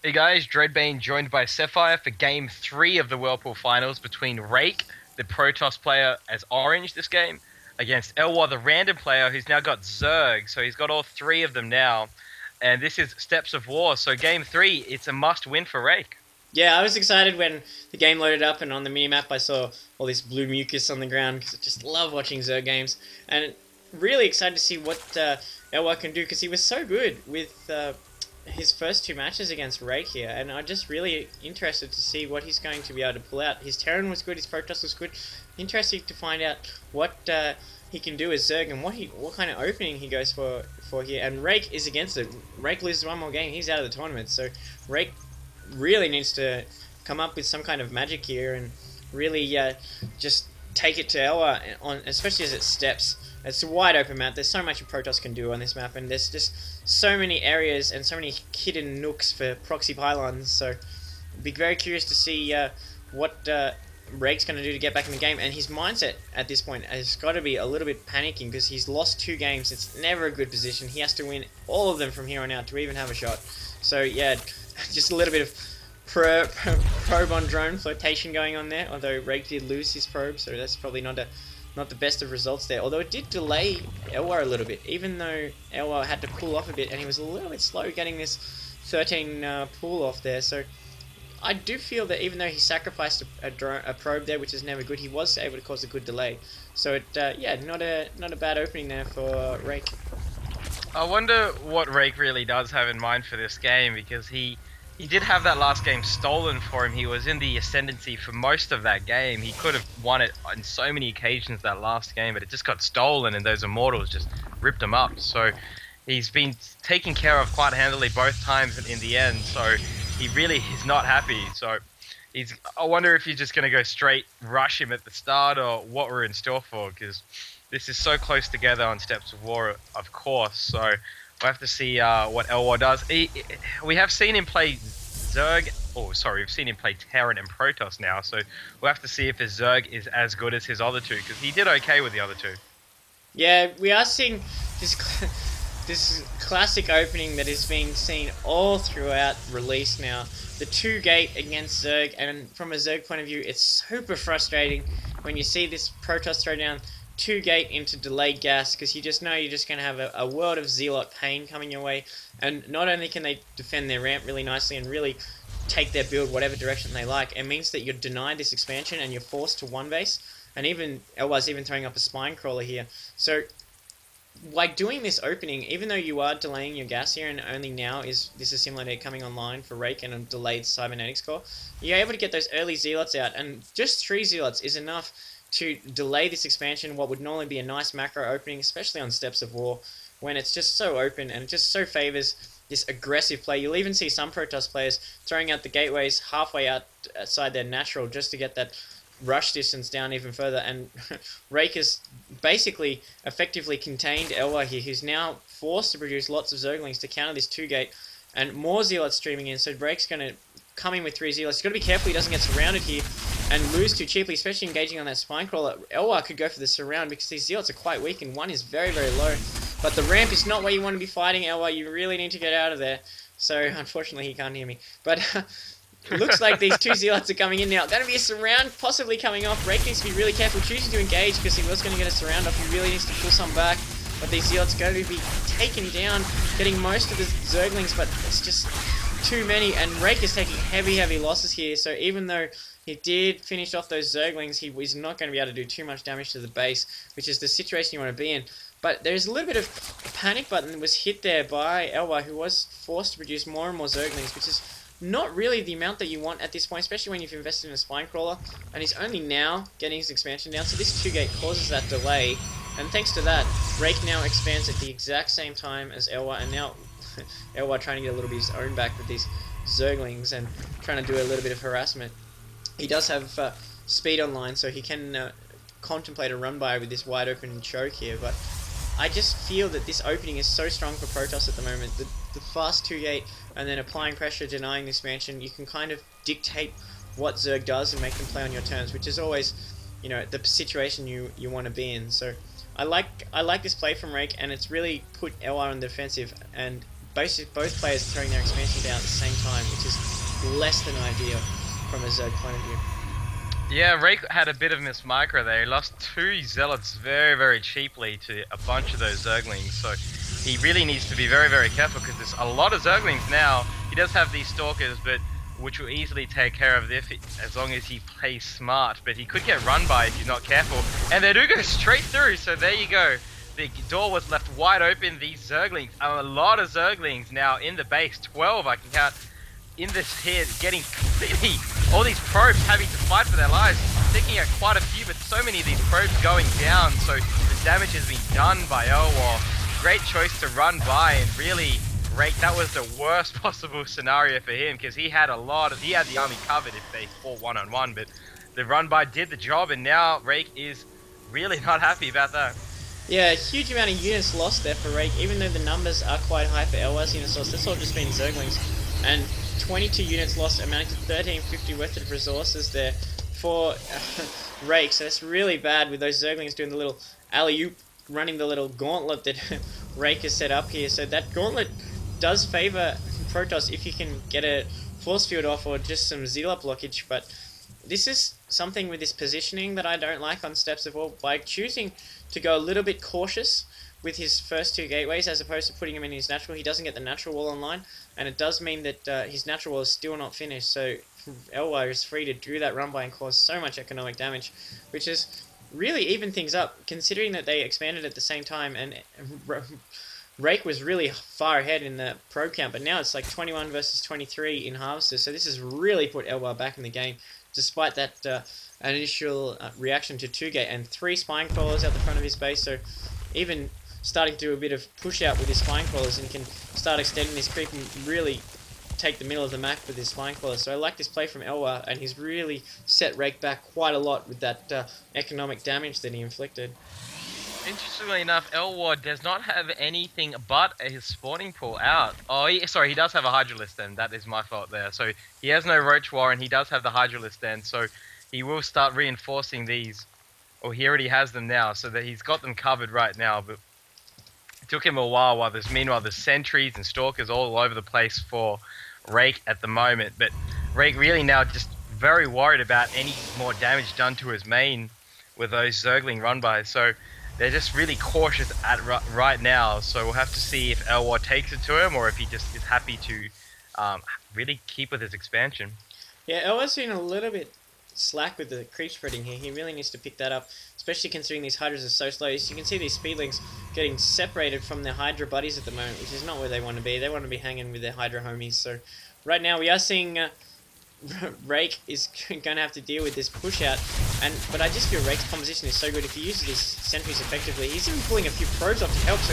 Hey guys, Dreadbane joined by Sapphire for Game 3 of the Whirlpool Finals between Rake, the Protoss player as orange this game, against Elwar, the random player who's now got Zerg, so he's got all three of them now. And this is Steps of War, so Game 3, it's a must-win for Rake. Yeah, I was excited when the game loaded up and on the minimap I saw all this blue mucus on the ground because I just love watching Zerg games. And really excited to see what Elwar can do because he was so good with his first two matches against Rake here. And I'm just really interested to see what he's going to be able to pull out. His Terran was good, his Protoss was good. Interesting to find out what he can do as Zerg and what kind of opening he goes for here. And Rake is against it. Rake loses one more game, he's out of the tournament. So Rake really needs to come up with some kind of magic here and really just take it to Elwar, on, especially as it steps. It's a wide open map. There's so much a Protoss can do on this map, and there's just so many areas and so many hidden nooks for proxy pylons. So, be very curious to see what Rake's going to do to get back in the game. And his mindset at this point has got to be a little bit panicking because he's lost 2 games. It's never a good position. He has to win all of them from here on out to even have a shot. So yeah, just a little bit of probe on drone flotation going on there. Although Rake did lose his probe, so that's probably not the best of results there. Although it did delay Elwar a little bit, even though Elwar had to pull off a bit, and he was a little bit slow getting this 13 pull off there. So I do feel that even though he sacrificed a probe there, which is never good, he was able to cause a good delay. So it, yeah, not a bad opening there for Rake. I wonder what Rake really does have in mind for this game, because he did have that last game stolen for him. He was in the ascendancy for most of that game. He could have won it on so many occasions that last game, but it just got stolen and those Immortals just ripped him up. So he's been taken care of quite handily both times in the end, so he really is not happy. So I wonder if he's just going to go straight rush him at the start or what we're in store for, because this is so close together on Steps of War, of course. So we'll have to see what Elwar does. We have seen him play Zerg. Oh, sorry, we've seen him play Terran and Protoss now. So we'll have to see if his Zerg is as good as his other two, because he did okay with the other two. Yeah, we are seeing this this classic opening that is being seen all throughout release now. The 2-gate against Zerg, and from a Zerg point of view, it's super frustrating when you see this Protoss throw down 2-gate into delayed gas, because you just know you're just going to have a world of Zealot pain coming your way. And not only can they defend their ramp really nicely and really take their build whatever direction they like, it means that you're denied this expansion and you're forced to one base. And even Elwar's even throwing up a spine crawler here. So by doing this opening, even though you are delaying your gas here, and only now is this assimilator coming online for Rake and a delayed cybernetics core, you're able to get those early Zealots out, and just 3 Zealots is enough to delay this expansion, what would normally be a nice macro opening, especially on Steps of War, when it's just so open and it just so favors this aggressive play. You'll even see some Protoss players throwing out the gateways halfway outside their natural just to get that rush distance down even further, and Rake has basically effectively contained Elwar here, who's now forced to produce lots of Zerglings to counter this 2-gate, and more Zealots streaming in, so Rake's going to come in with 3 Zealots. He's got to be careful he doesn't get surrounded here and lose too cheaply, especially engaging on that spine crawler. Elwar could go for the surround because these Zealots are quite weak and 1 is very, very low. But the ramp is not where you want to be fighting, Elwar. You really need to get out of there. So, unfortunately, he can't hear me. But it looks like these 2 Zealots are coming in now. Going to be a surround possibly coming off. Rake needs to be really careful choosing to engage because he was going to get a surround off. He really needs to pull some back. But these Zealots are going to be taken down, getting most of the Zerglings, but it's just too many. And Rake is taking heavy, heavy losses here. So even though he did finish off those Zerglings, he was not going to be able to do too much damage to the base, which is the situation you want to be in. But there's a little bit of a panic button that was hit there by Elwar, who was forced to produce more and more Zerglings, which is not really the amount that you want at this point, especially when you've invested in a spine crawler, and he's only now getting his expansion down, so this 2-gate causes that delay, and thanks to that, Rake now expands at the exact same time as Elwar, and now Elwar trying to get a little bit of his own back with these Zerglings and trying to do a little bit of harassment. He does have speed online, so he can contemplate a run-by with this wide open choke here, but I just feel that this opening is so strong for Protoss at the moment. The fast 2-gate and then applying pressure, denying the expansion, you can kind of dictate what Zerg does and make them play on your terms, which is always, you know, the situation you want to be in. So I like this play from Rake, and it's really put Elwar on the defensive, and both players throwing their expansion down at the same time, which is less than ideal from a Zerg point of view. Yeah, Rake had a bit of miss micro there. He lost 2 Zealots very, very cheaply to a bunch of those Zerglings, so he really needs to be very, very careful because there's a lot of Zerglings now. He does have these Stalkers, but which will easily take care of this as long as he plays smart, but he could get run by if he's not careful. And they do go straight through, so there you go. The door was left wide open. These Zerglings, a lot of Zerglings now in the base, 12 I can count, in this here, getting completely, all these probes having to fight for their lives, taking out quite a few, but so many of these probes going down, so the damage has been done by Elwar. Great choice to run by, and really, Rake, that was the worst possible scenario for him, because he had he had the army covered if they fought one-on-one, but the run by did the job, and now Rake is really not happy about that. Yeah, a huge amount of units lost there for Rake, even though the numbers are quite high for Elwar's units lost. That's all just been Zerglings. And 22 units lost, amounting to 1350 worth of resources there for Rake. So that's really bad with those Zerglings doing the little alley-oop, running the little gauntlet that Rake has set up here. So that gauntlet does favour Protoss if you can get a force field off or just some Zealot blockage, but this is something with this positioning that I don't like on Steps of War. By choosing to go a little bit cautious with his first 2 gateways as opposed to putting him in his natural, he doesn't get the natural wall online, and it does mean that his natural wall is still not finished, so Elwar is free to do that run by and cause so much economic damage, which is really even things up, considering that they expanded at the same time, and Rake was really far ahead in the probe count, but now it's like 21 versus 23 in Harvesters, so this has really put Elwar back in the game, despite that initial reaction to 2-gate, and 3 spine crawlers out the front of his base, so even starting to do a bit of push out with his spine crawlers, and he can start extending his creep and really take the middle of the map with his spine crawlers. So I like this play from Elwar, and he's really set Rake back quite a lot with that economic damage that he inflicted. Interestingly enough, Elwar does not have anything but his spawning pool out. Oh, sorry, he does have a Hydralisk then. That is my fault there. So he has no Roach War, and he does have the Hydralisk then. So he will start reinforcing these. Or he already has them now, so that he's got them covered right now. But it took him a while. Meanwhile, there's sentries and stalkers all over the place for Rake at the moment. But Rake really now just very worried about any more damage done to his main with those Zergling run-bys. So they're just really cautious at right now. So we'll have to see if Elwar takes it to him or if he just is happy to really keep with his expansion. Yeah, Elwar's been a little bit slack with the creep spreading here. He really needs to pick that up, especially considering these Hydras are so slow. As you can see, these Speedlings getting separated from their Hydra buddies at the moment, which is not where they want to be. They want to be hanging with their Hydra homies. So right now we are seeing Rake is going to have to deal with this push out, but I just feel Rake's composition is so good. If he uses these sentries effectively, he's even pulling a few probes off to help. So